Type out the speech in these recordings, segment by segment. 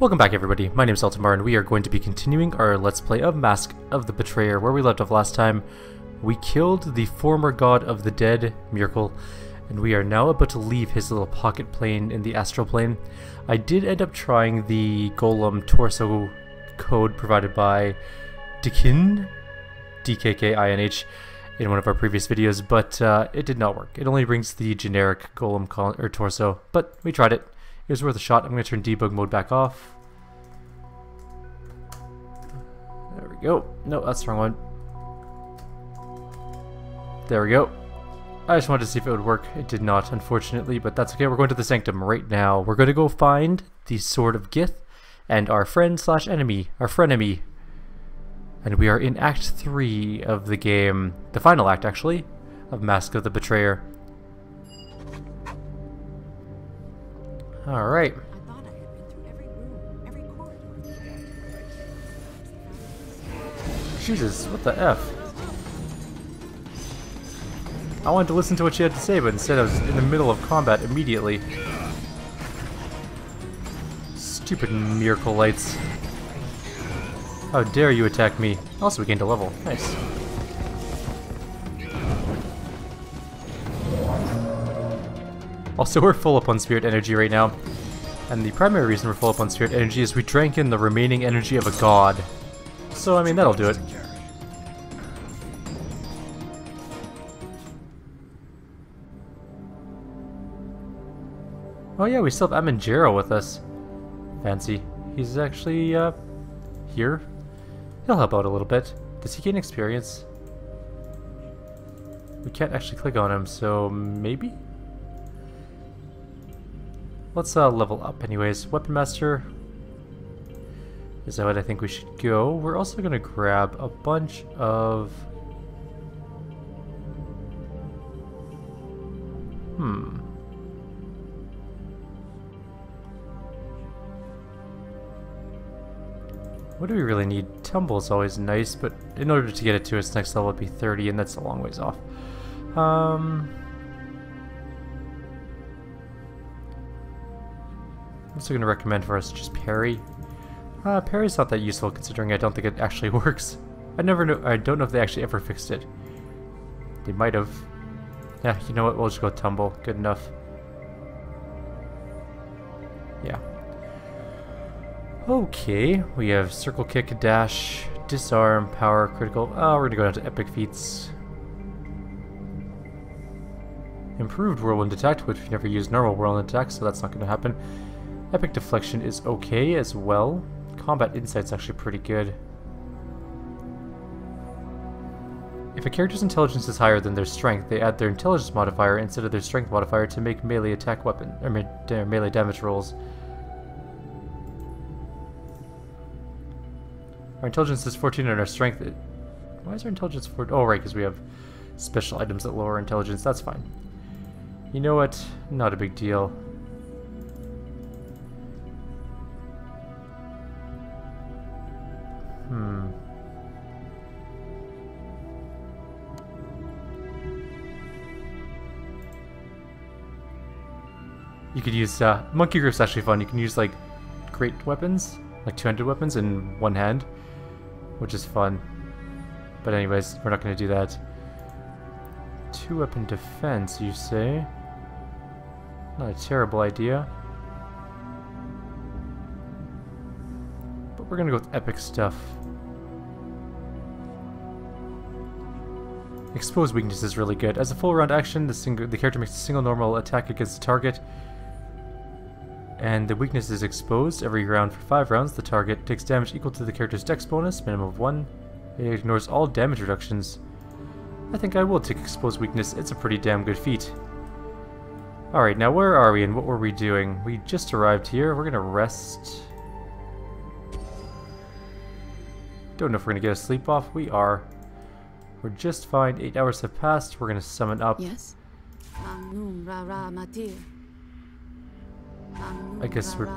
Welcome back everybody, my name is Eltimar and we are going to be continuing our Let's Play of Mask of the Betrayer. Where we left off last time, we killed the former god of the dead, Miracle, and we are now about to leave his little pocket plane in the astral plane. I did end up trying the golem torso code provided by Dkin, D-K-K-I-N-H, in one of our previous videos, but it did not work. It only brings the generic golem torso, but we tried it. It was worth a shot. I'm going to turn debug mode back off. There we go. No, that's the wrong one. There we go. I just wanted to see if it would work. It did not, unfortunately, but that's okay. We're going to the sanctum right now. We're going to go find the Sword of Gith and our friend/enemy, our frenemy. And we are in Act 3 of the game, the final act actually, of Mask of the Betrayer. Alright. Jesus, what the F? I wanted to listen to what she had to say, but instead I was in the middle of combat immediately. Stupid miracle lights. How dare you attack me? Also, we gained a level. Nice. Also, we're full up on spirit energy right now. And the primary reason we're full up on spirit energy is we drank in the remaining energy of a god. So, I mean, that'll do it. Oh yeah, we still have Amangero with us. Fancy. He's actually, here. He'll help out a little bit. Does he gain experience? We can't actually click on him, so maybe? Let's level up anyways. Weapon Master is that what I think we should go. We're also going to grab a bunch of... What do we really need? Tumble is always nice, but in order to get it to its next level, it'd be 30, and that's a long ways off. I'm also going to recommend for us just parry. Parry's not that useful considering I don't think it actually works. I don't know if they actually ever fixed it. They might have. Yeah, you know what? We'll just go tumble. Good enough. Yeah. Okay, we have circle kick, dash, disarm, power, critical. Oh, we're gonna go down to epic feats. Improved whirlwind attack, which we never used normal whirlwind attack, so that's not gonna happen. Epic deflection is okay as well. Combat insight's actually pretty good. If a character's intelligence is higher than their strength, they add their intelligence modifier instead of their strength modifier to make melee attack weapon or melee damage rolls. Our intelligence is 14 and our strength... Why is our intelligence 14? Oh, right, because we have special items that lower intelligence. That's fine. You know what? Not a big deal. You could use... Monkey Grip's actually fun. You can use, like, great weapons. Like 200 weapons in one hand. Which is fun. But anyways, we're not going to do that. 2-weapon defense, you say? Not a terrible idea. But we're going to go with epic stuff. Exposed weakness is really good. As a full round action, the character makes a single normal attack against the target. And the weakness is exposed. Every round for 5 rounds, the target takes damage equal to the character's dex bonus, minimum of 1. It ignores all damage reductions. I think I will take exposed weakness. It's a pretty damn good feat. Alright, now where are we and what were we doing? We just arrived here. We're gonna rest. Don't know if we're gonna get a sleep off. We are. We're just fine. 8 hours have passed. We're gonna summon up. Yes. I guess we're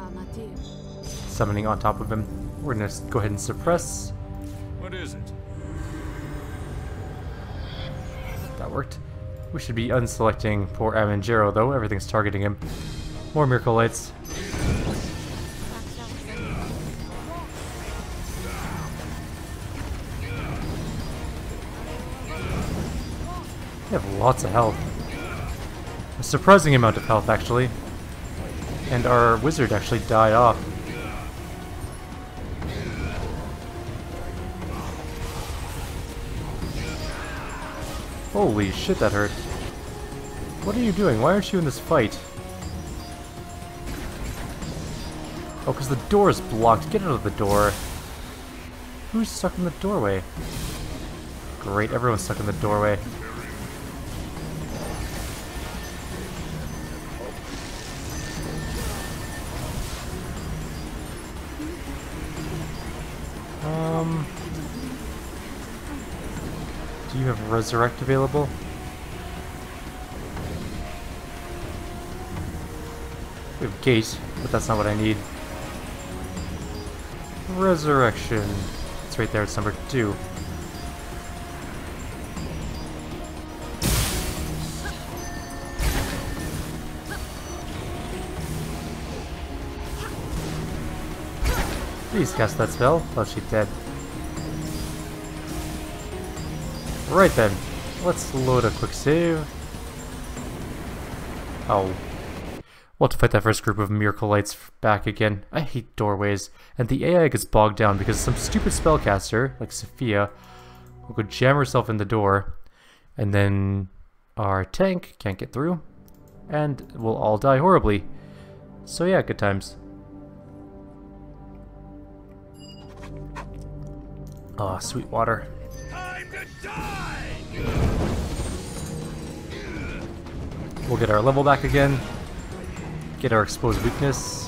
summoning on top of him. We're gonna go ahead and suppress. What is it? That worked. We should be unselecting poor Amangero though. Everything's targeting him. More miracle lights. We have lots of health. A surprising amount of health, actually. And our wizard actually died off. Holy shit, that hurt. What are you doing? Why aren't you in this fight? Oh, because the door is blocked. Get out of the door. Who's stuck in the doorway? Great, everyone's stuck in the doorway. Do you have Resurrect available? We have Gate, but that's not what I need. Resurrection. It's right there, it's number 2. Please cast that spell. Oh, she's dead. Right then, let's load a quick save. Oh. We'll have to fight that first group of Miracle Lights back again. I hate doorways. And the AI gets bogged down because some stupid spellcaster, like Sophia, will go jam herself in the door. And then our tank can't get through. And we'll all die horribly. So yeah, good times. Oh, sweet water. Time to die! We'll get our level back again. Get our exposed weakness.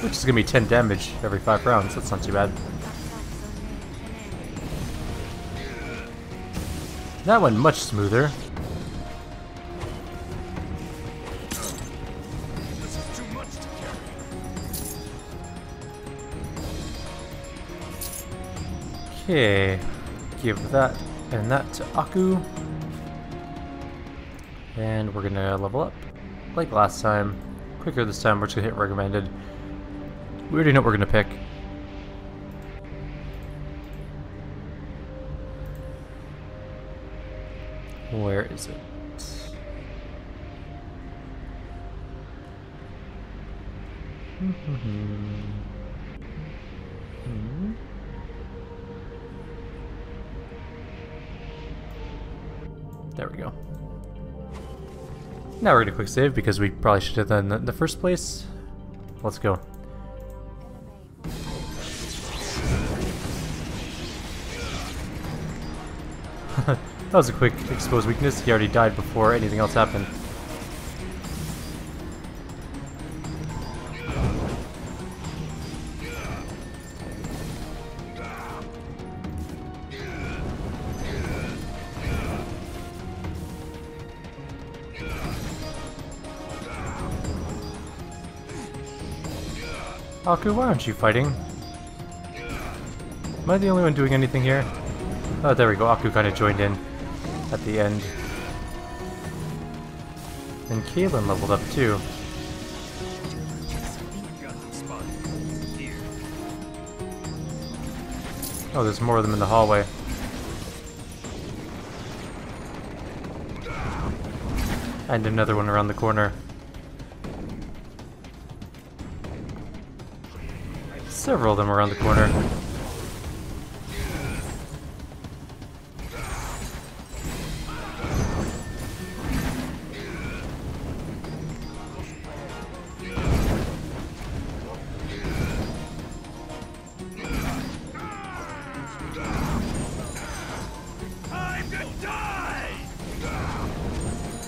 Which is going to be 10 damage every 5 rounds. That's not too bad. That went much smoother. This is too much to carry. Okay. Give that and that to Aku. And we're gonna level up. Like last time. Quicker this time, we're just gonna hit recommended. We already know what we're gonna pick. Where is it? There we go. Now we're gonna quick save because we probably should have done that in the first place. Let's go. That was a quick exposed weakness. He already died before anything else happened. Aku, why aren't you fighting? Am I the only one doing anything here? Oh, there we go. Aku kind of joined in at the end. And Kaylin leveled up too. Oh, there's more of them in the hallway. And another one around the corner. Several of them around the corner.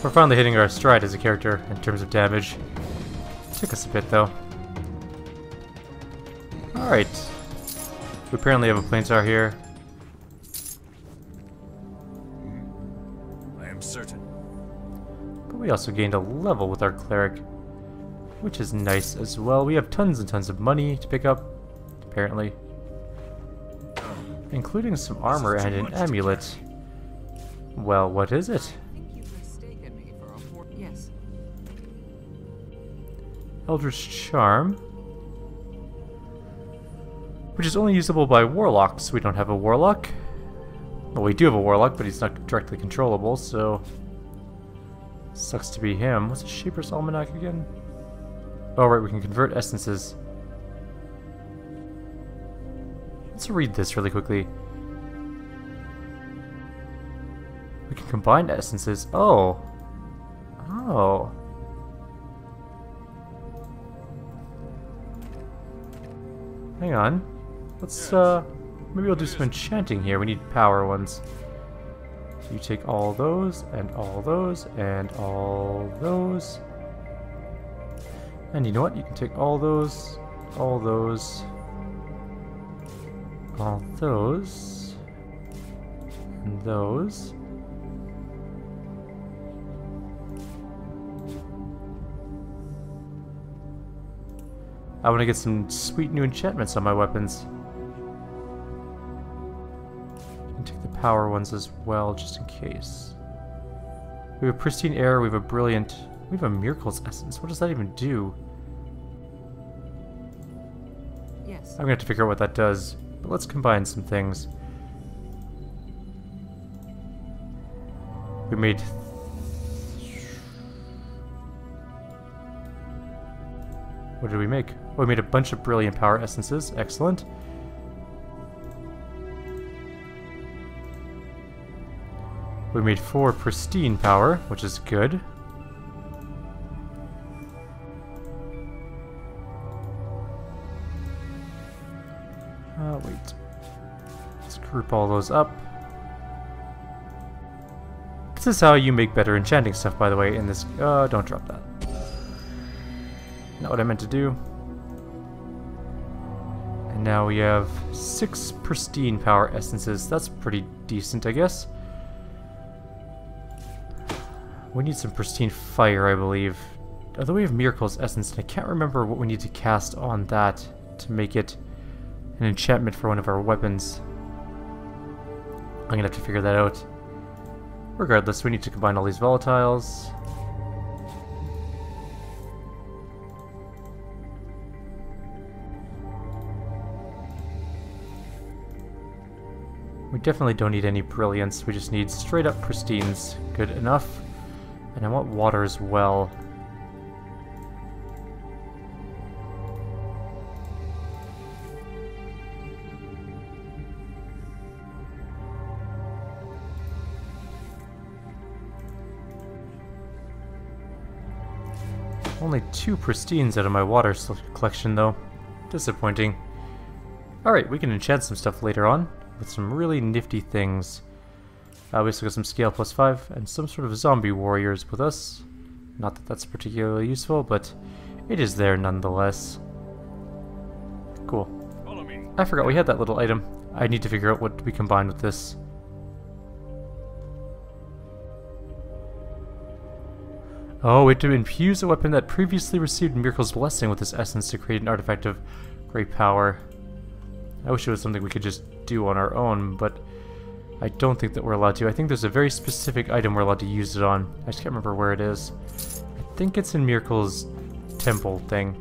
We're finally hitting our stride as a character in terms of damage. Took us a bit though. Alright. We apparently have a planestar here. I am certain. But we also gained a level with our cleric, which is nice as well. We have tons and tons of money to pick up, apparently. Including some armor and an amulet. Well, what is it? Eldritch Charm, which is only usable by warlocks. We don't have a warlock. Well, we do have a warlock, but he's not directly controllable, so... Sucks to be him. What's a Shaper's Almanac again? Oh, right, we can convert essences. Let's read this really quickly. We can combine essences. Oh. Oh. Hang on. Let's, maybe we'll do some enchanting here. We need power ones. So you take all those, and all those, and all those. And you know what? You can take all those, all those, all those, and those. I want to get some sweet new enchantments on my weapons. And take the power ones as well, just in case. We have a pristine air, we have a brilliant... We have a miracle's essence. What does that even do? Yes. I'm gonna have to figure out what that does. But let's combine some things. We made... What did we make? Oh, we made a bunch of brilliant power essences. Excellent. We made 4 pristine power, which is good. Wait. Let's group all those up. This is how you make better enchanting stuff, by the way, in this... don't drop that. Not what I meant to do. And now we have 6 pristine power essences. That's pretty decent, I guess. We need some pristine fire, I believe. Although we have Miracle's essence, and I can't remember what we need to cast on that to make it an enchantment for one of our weapons. I'm gonna have to figure that out. Regardless, we need to combine all these volatiles. We definitely don't need any brilliance, we just need straight up pristines. Good enough. And I want water as well. Only 2 pristines out of my water collection, though. Disappointing. Alright, we can enchant some stuff later on with some really nifty things. We also got some scale +5 and some sort of zombie warriors with us. Not that that's particularly useful, but it is there nonetheless. Cool. I forgot we had that little item. I need to figure out what we combine with this. Oh, we have to infuse a weapon that previously received Miracle's blessing with this essence to create an artifact of great power. I wish it was something we could just do on our own, but I don't think that we're allowed to. I think there's a very specific item we're allowed to use it on. I just can't remember where it is. I think it's in Miracle's temple thing.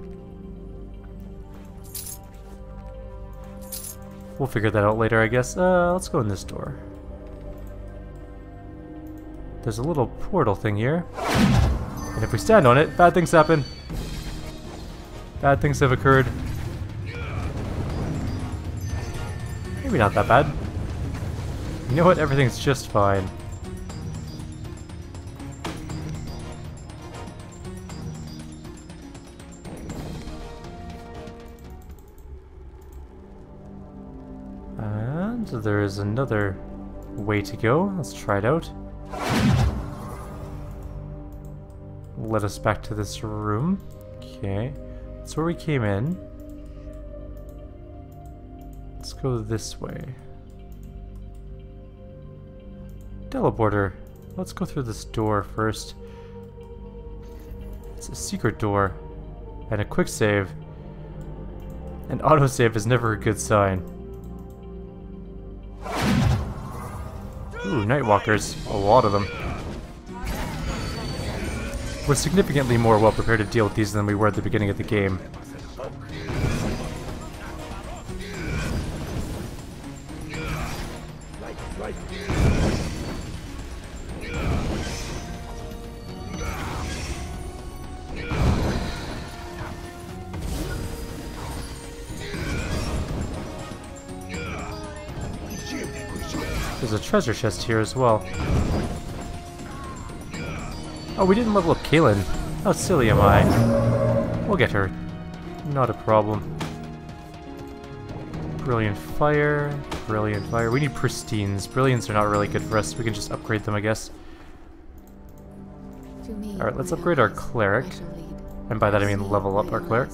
We'll figure that out later, I guess. Let's go in this door. There's a little portal thing here. And if we stand on it, bad things happen. Bad things have occurred. Maybe not that bad. You know what? Everything's just fine. And there is another way to go. Let's try it out. Let us back to this room. Okay. That's where we came in. Let's go this way. Teleporter. Let's go through this door first. It's a secret door. And a quick save. And autosave is never a good sign. Ooh, Nightwalkers. A lot of them. We're significantly more well prepared to deal with these than we were at the beginning of the game. right. There's a treasure chest here as well. Oh, we didn't level up Kaylin. How silly am I? We'll get her. Not a problem. Brilliant fire. Brilliant fire. We need pristines. Brilliants are not really good for us. We can just upgrade them, I guess. Alright, let's upgrade our cleric. And by that I mean level up our cleric.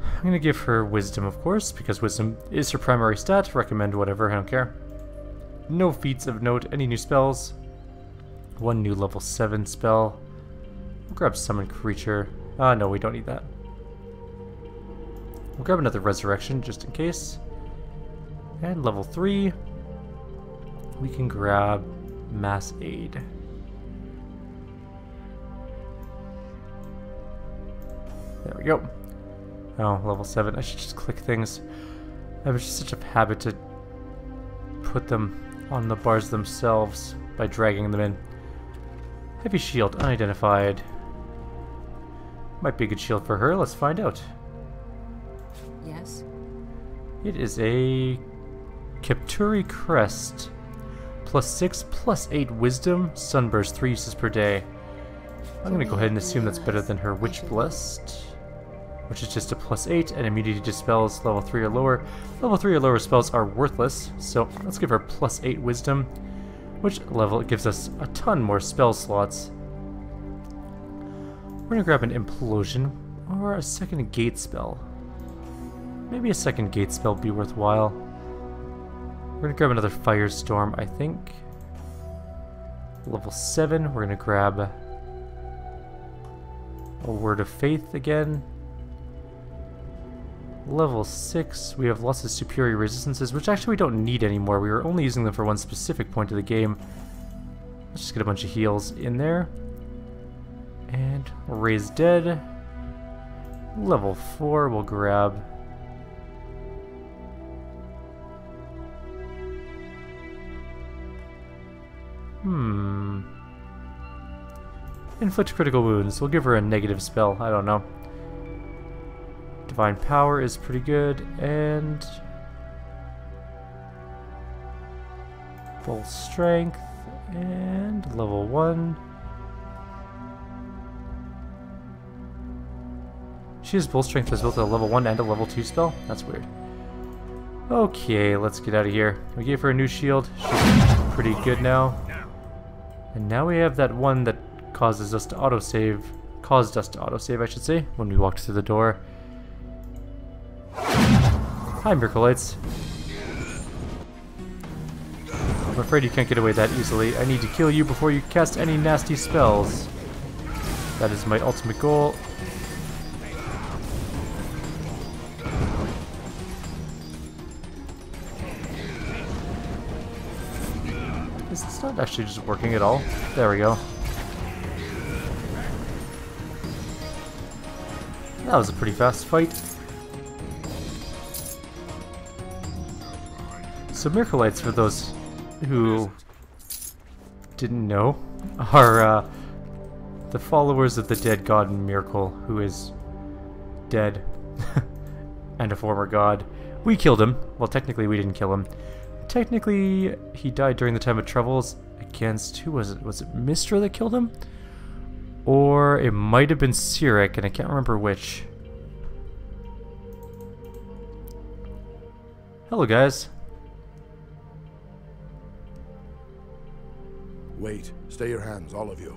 I'm gonna give her wisdom, of course, because wisdom is her primary stat. Recommend whatever, I don't care. No feats of note. Any new spells? One new level 7 spell. We'll grab summon creature. No, we don't need that. We'll grab another resurrection just in case. And level 3. We can grab mass aid. There we go. Oh, level 7. I should just click things. I have just such a habit to put them on the bars themselves by dragging them in. Heavy shield, unidentified. Might be a good shield for her. Let's find out. Yes? It is a Capturi Crest. +6, +8 wisdom, sunburst, 3 uses per day. I'm gonna go ahead and assume that's better than her Witch Blessed, which is just a +8, and immunity to spells level 3 or lower. Level 3 or lower spells are worthless, so let's give her +8 wisdom, which level it gives us a ton more spell slots. We're gonna grab an implosion or a second gate spell. Maybe a second gate spell would be worthwhile. We're gonna grab another firestorm, I think. Level 7, we're gonna grab a word of faith again. Level 6, we have lots of superior resistances, which actually we don't need anymore. We were only using them for one specific point of the game. Let's just get a bunch of heals in there. And raise dead. Level 4, we'll grab inflict critical wounds. We'll give her a negative spell. I don't know. Divine power is pretty good, and full strength, and level 1. She has full strength as both a level 1 and a level 2 spell? That's weird. Okay, let's get out of here. We gave her a new shield. She's pretty good now. And now we have that one that caused us to autosave, I should say, when we walked through the door. Hi, Miracle-lights. I'm afraid you can't get away that easily. I need to kill you before you cast any nasty spells. That is my ultimate goal. Is this not actually just working at all? There we go. That was a pretty fast fight. So Miracle-lights, for those who didn't know, are the followers of the dead god Miracle, who is dead and a former god. We killed him. Well, technically we didn't kill him. Technically, he died during the time of troubles against, who was it? Was it Mistra that killed him? Or it might have been Cyric, and I can't remember which. Hello, guys. Wait, stay your hands, all of you.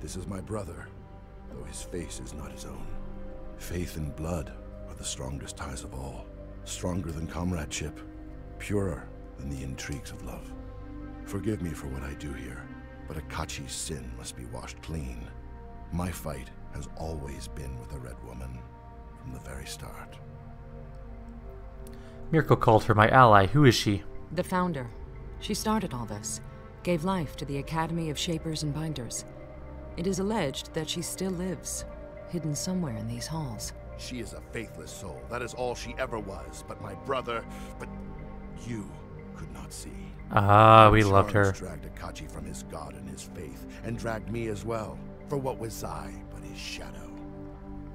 This is my brother, though his face is not his own. Faith and blood are the strongest ties of all. Stronger than comradeship, purer than the intrigues of love. Forgive me for what I do here, but Akachi's sin must be washed clean. My fight has always been with the Red Woman, from the very start. Miracle called her my ally. Who is she? The founder. She started all this, gave life to the Academy of Shapers and Binders. It is alleged that she still lives, hidden somewhere in these halls. She is a faithless soul. That is all she ever was. But my brother... But you could not see. Ah, we loved her. Dragged Akachi from his god and his faith, and dragged me as well. For what was I but his shadow?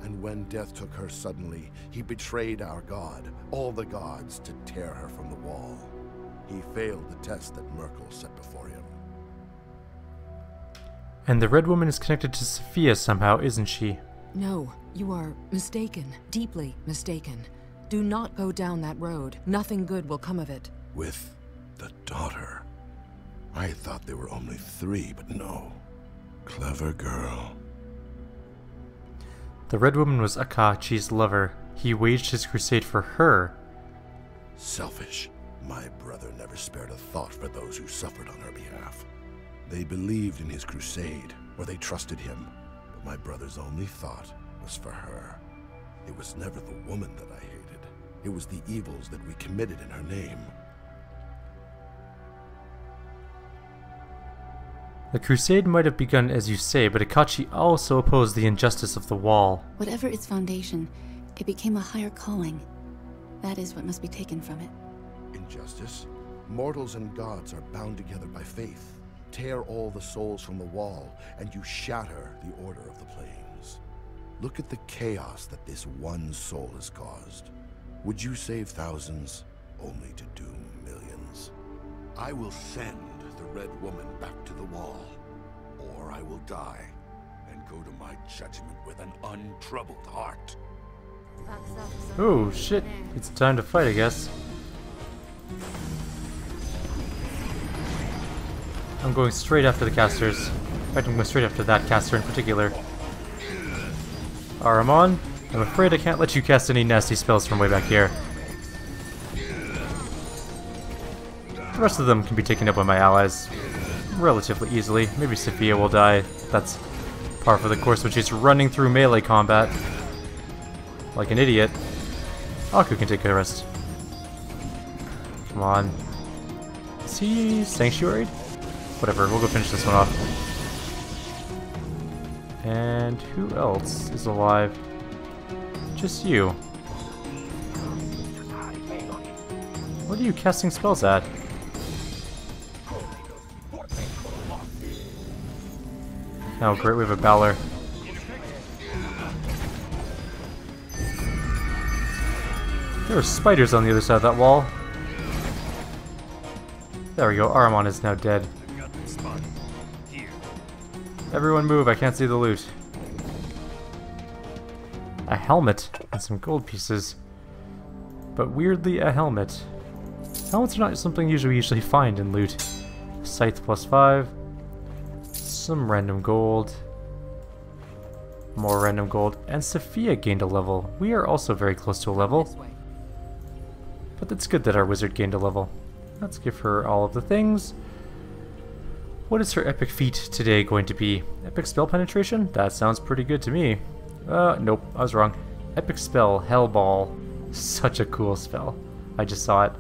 And when death took her suddenly, he betrayed our god, all the gods, to tear her from the wall. He failed the test that Merkel set before him. And the Red Woman is connected to Sophia somehow, isn't she? No, you are mistaken. Deeply mistaken. Do not go down that road. Nothing good will come of it. With the daughter. I thought there were only 3, but no. Clever girl. The Red Woman was Akachi's lover. He waged his crusade for her. Selfish. My brother never spared a thought for those who suffered on her behalf. They believed in his crusade, or they trusted him. But my brother's only thought was for her. It was never the woman that I hated. It was the evils that we committed in her name. The crusade might have begun as you say, but Akachi also opposed the injustice of the wall. Whatever its foundation, it became a higher calling. That is what must be taken from it. Injustice? Mortals and gods are bound together by faith. Tear all the souls from the wall, and you shatter the order of the planes. Look at the chaos that this one soul has caused. Would you save thousands, only to doom millions? I will send the Red Woman back to the wall, or I will die and go to my judgment with an untroubled heart. Oh shit, it's time to fight, I guess. I'm going straight after the casters. In fact, I'm going straight after that caster in particular. Aramon, I'm afraid I can't let you cast any nasty spells from way back here. The rest of them can be taken up by my allies relatively easily. Maybe Sophia will die. That's par for the course when she's running through melee combat like an idiot. Aku can take the rest. Come on. Is he sanctuaried? Whatever, we'll go finish this one off. And who else is alive? Just you. What are you casting spells at? Oh great, we have a Balor. There are spiders on the other side of that wall. There we go, Aramon is now dead. Everyone move, I can't see the loot. A helmet and some gold pieces. But weirdly, a helmet. Helmets are not something we usually find in loot. Scythe +5. Some random gold. More random gold. And Sophia gained a level. We are also very close to a level. But it's good that our wizard gained a level. Let's give her all of the things. What is her epic feat today going to be? Epic spell penetration? That sounds pretty good to me. Nope, I was wrong. Epic spell, Hellball. Such a cool spell. I just saw it.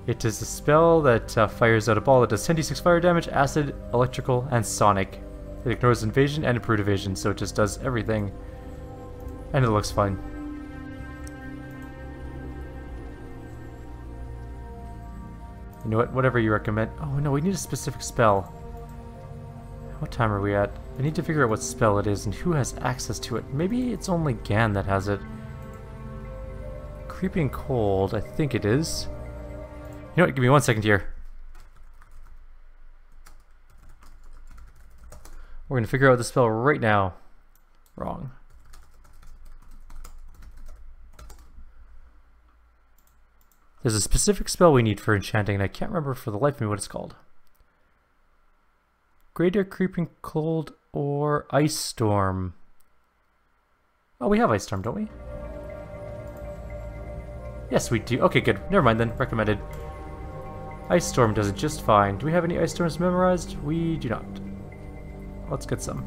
It is a spell that fires out a ball that does 10d6 fire damage, acid, electrical, and sonic. It ignores invasion and improved evasion, so it just does everything. And it looks fun. You know what? Whatever you recommend. Oh no, we need a specific spell. What time are we at? I need to figure out what spell it is and who has access to it. Maybe it's only Gan that has it. Creeping Cold, I think it is. You know what? Give me 1 second here. We're going to figure out the spell right now. Wrong. There's a specific spell we need for enchanting, and I can't remember for the life of me what it's called. Greater Creeping Cold or Ice Storm. Oh, we have Ice Storm, don't we? Yes, we do. Okay, good. Never mind then. Recommended. Ice Storm does it just fine. Do we have any Ice Storms memorized? We do not. Let's get some.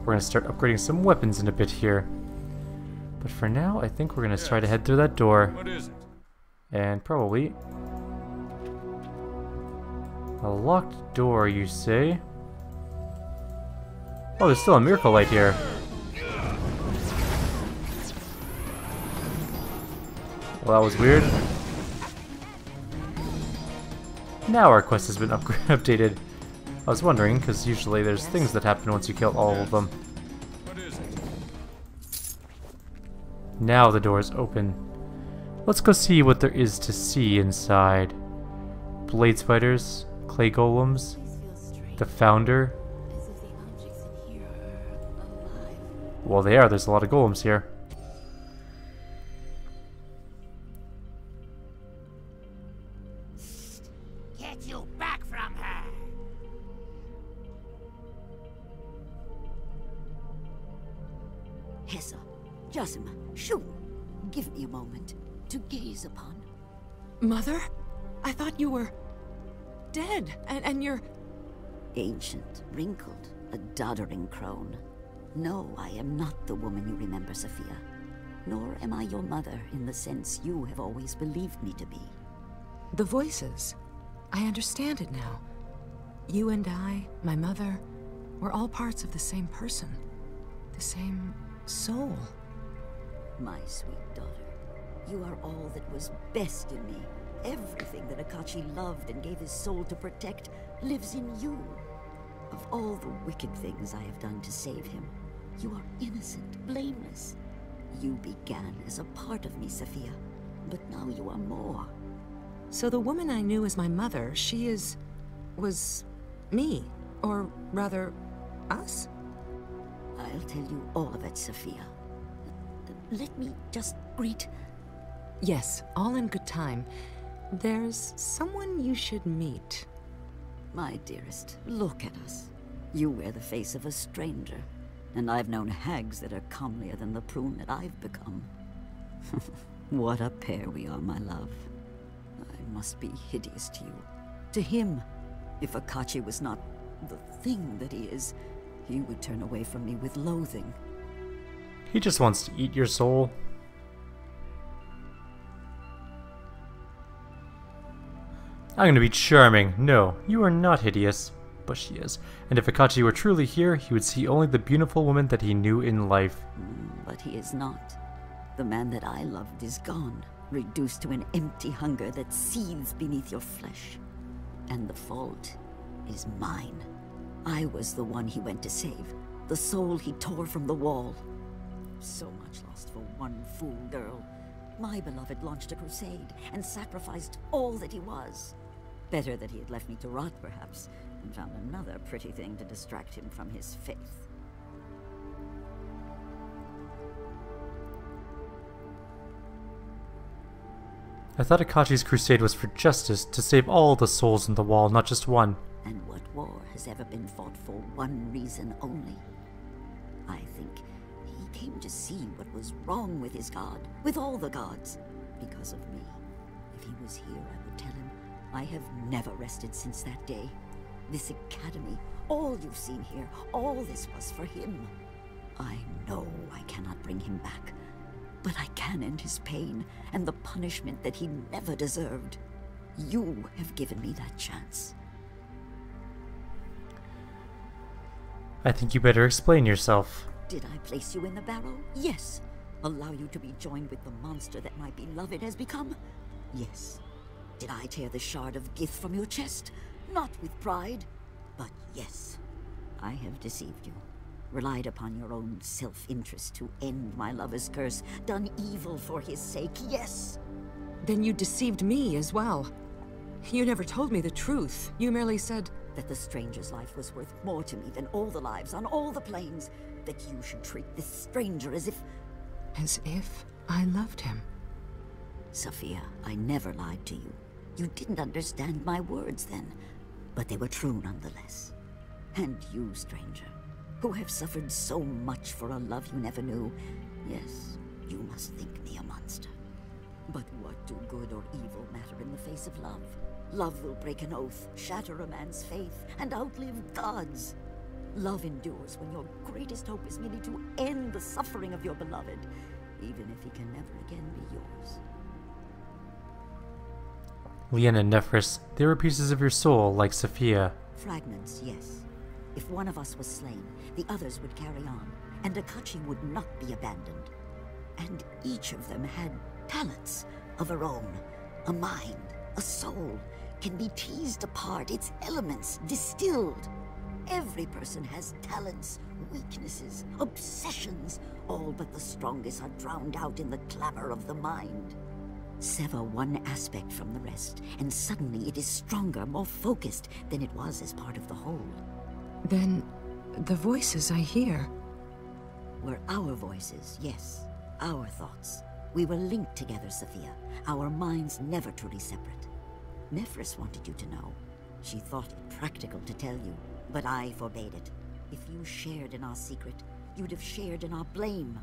We're going to start upgrading some weapons in a bit here. But for now, I think we're going to try to head through that door. What is it? And probably a locked door, you say? Oh, there's still a miracle light here. Well, that was weird. Now our quest has been updated. I was wondering, because usually there's things that happen once you kill all of them. Now the door is open. Let's go see what there is to see inside. Blade spiders, clay golems, the founder. Well, they are. There's a lot of golems here. Get you back from her! Hessa, Jasima, Shun, give me a moment to gaze upon. Mother? I thought you were dead, and you're... Ancient, wrinkled, a doddering crone. No, I am not the woman you remember, Sophia. Nor am I your mother in the sense you have always believed me to be. The voices. I understand it now. You and I, my mother, we're all parts of the same person. The same soul. My sweet daughter, you are all that was best in me. Everything that Akachi loved and gave his soul to protect lives in you. Of all the wicked things I have done to save him, you are innocent, blameless. You began as a part of me, Sophia, but now you are more. So the woman I knew as my mother, was me, or rather, us? I'll tell you all of it, Sophia. Let me just greet... Yes, all in good time. There's someone you should meet. My dearest, look at us. You wear the face of a stranger, and I've known hags that are comelier than the prune that I've become. What a pair we are, my love. I must be hideous to you. To him, if Akachi was not the thing that he is, he would turn away from me with loathing. He just wants to eat your soul. I'm gonna be charming. No, you are not hideous. But she is. And if Akachi were truly here, he would see only the beautiful woman that he knew in life. But he is not. The man that I loved is gone, reduced to an empty hunger that seethes beneath your flesh. And the fault is mine. I was the one he went to save, the soul he tore from the wall. So much lost for one fool girl. My beloved launched a crusade and sacrificed all that he was. Better that he had left me to rot, perhaps, and found another pretty thing to distract him from his faith. I thought Akachi's crusade was for justice, to save all the souls in the wall, not just one. And what war has ever been fought for one reason only? I think he came to see what was wrong with his god, with all the gods, because of me. If he was here, I would tell him, I have never rested since that day. This academy, all you've seen here, all this was for him. I know I cannot bring him back, but I can end his pain and the punishment that he never deserved. You have given me that chance. I think you better explain yourself. Did I place you in the barrow? Yes. Allow you to be joined with the monster that my beloved has become? Yes. Did I tear the shard of Gith from your chest? Not with pride, but yes. I have deceived you, relied upon your own self-interest to end my lover's curse, done evil for his sake, yes. Then you deceived me as well. You never told me the truth. You merely said... that the stranger's life was worth more to me than all the lives on all the planes. That you should treat this stranger as if... As if I loved him. Sophia, I never lied to you. You didn't understand my words then, but they were true nonetheless. And you, stranger, who have suffered so much for a love you never knew, yes, you must think me a monster. But what do good or evil matter in the face of love? Love will break an oath, shatter a man's faith, and outlive God's. Love endures when your greatest hope is merely to end the suffering of your beloved, even if he can never again be yours. Leanna and Nephris, they were pieces of your soul, like Sophia. Fragments, yes. If one of us was slain, the others would carry on, and Akachi would not be abandoned. And each of them had talents, of her own. A mind, a soul, can be teased apart, its elements distilled. Every person has talents, weaknesses, obsessions. All but the strongest are drowned out in the clamor of the mind. Sever one aspect from the rest, and suddenly it is stronger, more focused than it was as part of the whole. Then, the voices I hear... Were our voices, yes. Our thoughts. We were linked together, Sophia. Our minds never truly separate. Nephris wanted you to know. She thought it practical to tell you, but I forbade it. If you shared in our secret, you'd have shared in our blame.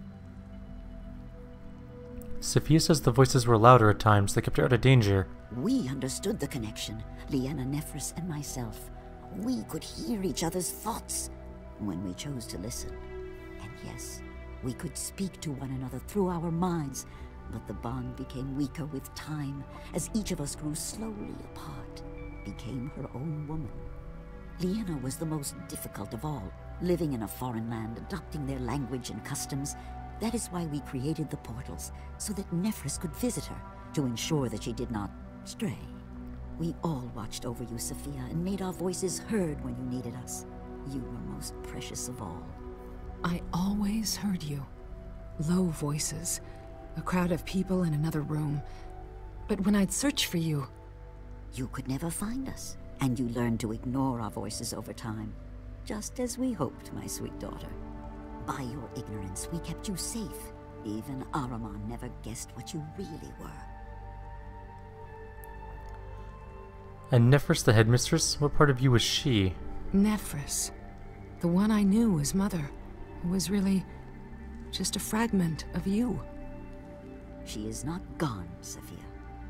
Sophia says the voices were louder at times. They kept her out of danger. We understood the connection, Liana, Nephris, and myself. We could hear each other's thoughts when we chose to listen. And yes, we could speak to one another through our minds, but the bond became weaker with time as each of us grew slowly apart, became her own woman. Liana was the most difficult of all, living in a foreign land, adopting their language and customs. That is why we created the portals, so that Nephris could visit her, to ensure that she did not stray. We all watched over you, Sophia, and made our voices heard when you needed us. You were most precious of all. I always heard you. Low voices. A crowd of people in another room. But when I'd search for you... You could never find us, and you learned to ignore our voices over time. Just as we hoped, my sweet daughter. By your ignorance, we kept you safe. Even Ahriman never guessed what you really were. And Nephris, the headmistress? What part of you was she? Nephris. The one I knew as mother. Who was really... just a fragment of you. She is not gone, Sophia.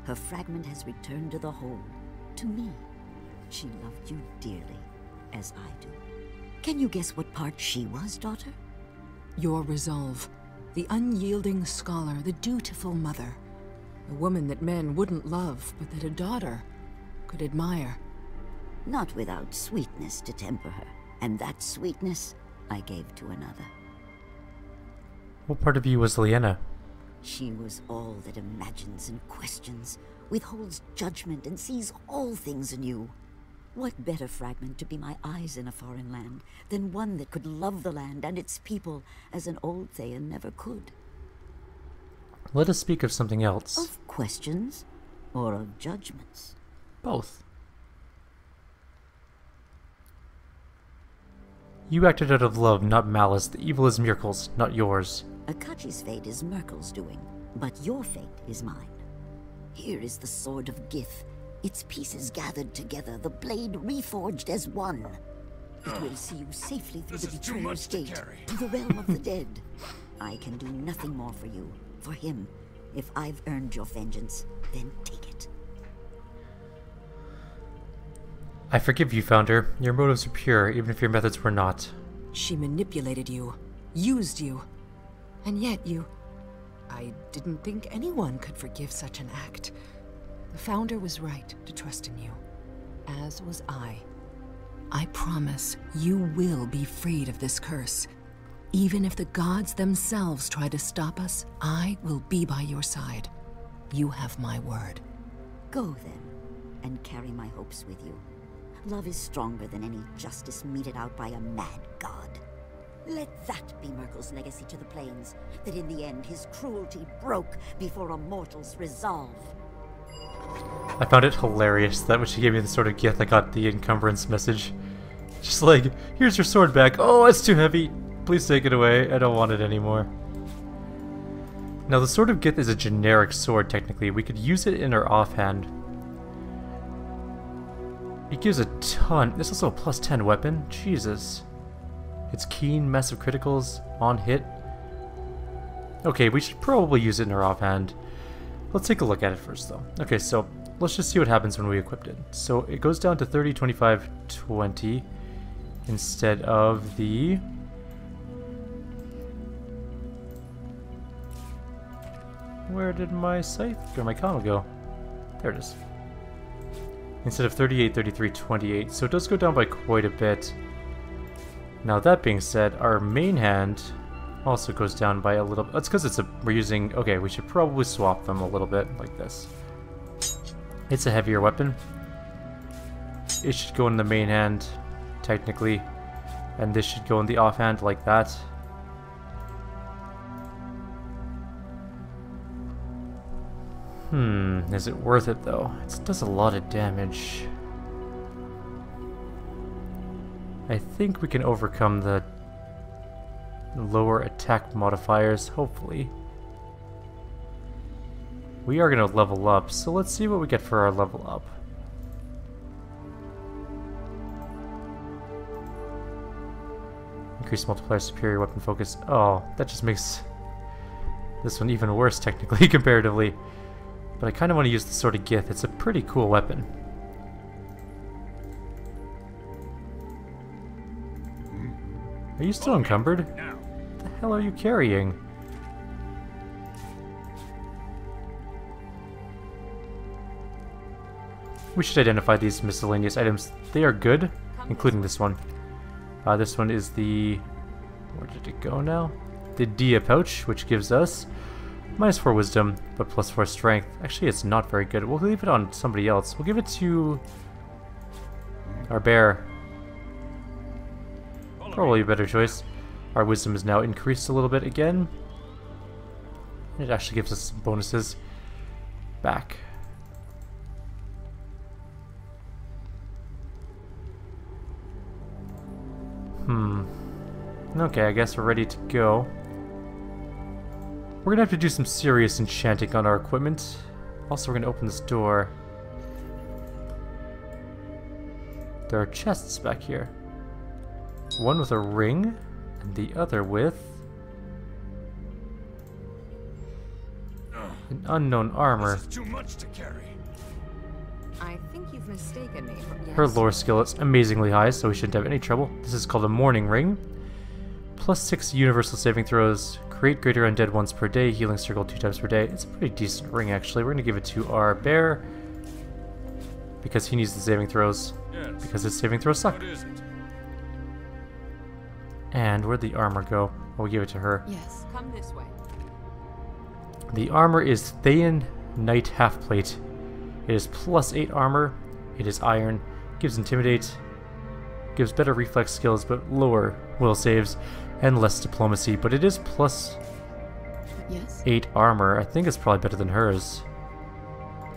Her fragment has returned to the whole. To me. She loved you dearly, as I do. Can you guess what part she was, daughter? Your resolve. The unyielding scholar, the dutiful mother. A woman that men wouldn't love, but that a daughter could admire. Not without sweetness to temper her. And that sweetness I gave to another. What part of you was Liana? She was all that imagines and questions, withholds judgment and sees all things anew. What better fragment to be my eyes in a foreign land than one that could love the land and its people as an old Thayan never could? Let us speak of something else. Of questions or of judgments? Both. You acted out of love, not malice. The evil is Myrkul's, not yours. Akachi's fate is Myrkul's doing, but your fate is mine. Here is the sword of Gith, its pieces gathered together, the blade reforged as one. It will see you safely through the betrayer's gate, to the realm of the dead. I can do nothing more for you, for him. If I've earned your vengeance, then take it. I forgive you, Founder. Your motives are pure, even if your methods were not. She manipulated you, used you, and yet you... I didn't think anyone could forgive such an act. The Founder was right to trust in you, as was I. I promise you will be freed of this curse. Even if the gods themselves try to stop us, I will be by your side. You have my word. Go then, and carry my hopes with you. Love is stronger than any justice meted out by a mad god. Let that be Myrkul's legacy to the plains, that in the end his cruelty broke before a mortal's resolve. I found it hilarious that when she gave me the sword of Gith, I got the encumbrance message. Just like, here's your sword back. Oh, it's too heavy. Please take it away. I don't want it anymore. Now, the sword of Gith is a generic sword, technically. We could use it in our offhand. It gives a ton. It's also a plus 10 weapon. Jesus. It's keen, massive criticals, on hit. Okay, we should probably use it in our offhand. Let's take a look at it first, though. Okay, so let's just see what happens when we equip it. So it goes down to 30, 25, 20 instead of the... Where did my scythe or my comma go? There it is. Instead of 38, 33, 28. So it does go down by quite a bit. Now that being said, our main hand Also goes down by a little. That's because we're using. Okay, we should probably swap them a little bit like this. It's a heavier weapon. It should go in the main hand, technically, and this should go in the offhand like that. Is it worth it though? It does a lot of damage. I think we can overcome the lower attack modifiers, hopefully. We are going to level up, so let's see what we get for our level up. Increase multiplier, superior weapon focus. Oh, that just makes this one even worse technically, comparatively. But I kind of want to use the Sword of Gith. It's a pretty cool weapon. Are you still encumbered? What the hell are you carrying? We should identify these miscellaneous items. They are good, including this one. This one is the... where did it go now? The Dia pouch, which gives us -4 wisdom, but +4 strength. Actually, it's not very good. We'll leave it on somebody else. We'll give it to our bear. Probably a better choice. Our wisdom is now increased a little bit again. It actually gives us some bonuses back. Okay, I guess we're ready to go. We're gonna have to do some serious enchanting on our equipment. Also, we're gonna open this door. There are chests back here. One with a ring, and the other with an unknown armor. This is too much to carry. I think you've mistaken me for... Yes. Her lore skill is amazingly high, so we shouldn't have any trouble. This is called a Morning Ring. +6 universal saving throws. Create greater undead once per day. Healing circle 2 times per day. It's a pretty decent ring, actually. We're going to give it to our bear because he needs the saving throws. Yes. Because his saving throws suck. What is it? And where'd the armor go? Oh, we give it to her. Yes. Come this way. The armor is Thayan Knight Halfplate. It is +8 armor. It is iron. Gives intimidate. Gives better reflex skills, but lower will saves and less diplomacy. But it is +8 Yes. armor. I think it's probably better than hers.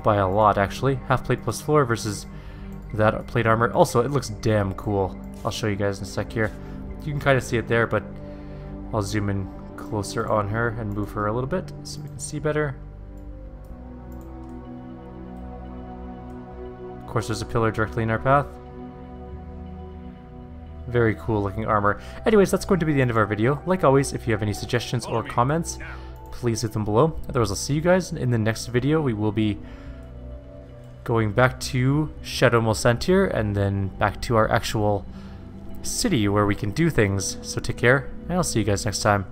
By a lot, actually. Halfplate +4 versus that plate armor. Also, it looks damn cool. I'll show you guys in a sec here. You can kind of see it there, but I'll zoom in closer on her and move her a little bit so we can see better. Of course, there's a pillar directly in our path. Very cool looking armor. Anyways, that's going to be the end of our video. Like always, if you have any suggestions or comments, please leave them below. Otherwise, I'll see you guys in the next video. We will be going back to Shadow Mulsantir and then back to our actual city where we can do things. So take care, and I'll see you guys next time.